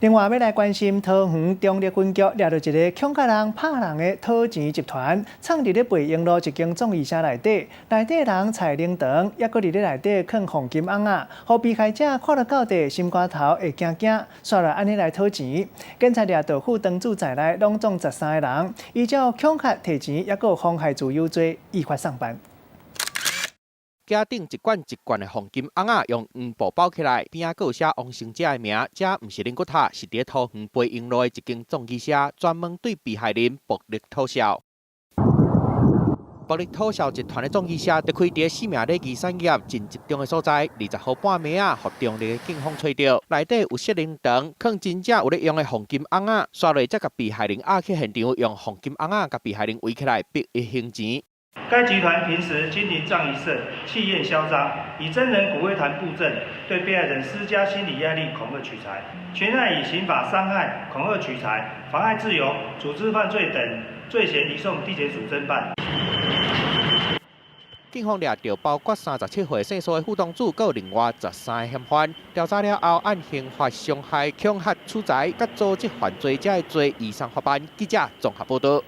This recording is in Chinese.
另外，要来关心桃园中立分局抓到一个恐吓人、拍人的讨钱集团，藏伫咧北营路一间葬仪社内底，内底人菜灵堂，也搁伫咧内底藏黄金翁仔，互被害者看了到底，心肝头会惊惊，煞来安尼来讨钱。警察抓到副当主在内拢总13个人，依照恐吓、提钱，也搁妨害自由罪，依法上班。 家顶一罐一罐的黄金翁仔用黄布包起来，边仔阁有写王生者的名，这毋是灵骨塔，是伫桃园北营路的一间葬仪社，专门对被害人暴力讨销。暴力讨销集团的葬仪社，得开伫生命礼仪产业真集中的所在。20号半暝啊，互中立的警方找到，内底有失灵堂，藏真正有咧用的黄金翁仔，刷落才甲被害人押去现场，用黄金翁仔甲被害人围起来，逼伊还钱。 该集团平时经营葬仪社，气焰嚣张，以真人骨灰坛布阵，对被害人施加心理压力，恐吓取财。全案以刑法伤害、恐吓取财、妨碍自由、组织犯罪等罪嫌移送地检署侦办。 警方抓到包括37岁姓苏的副当主，佮另外13个嫌犯。调查了后，按刑法伤害、恐吓取财、甲组织犯罪者的罪移送法办。记者综合报道。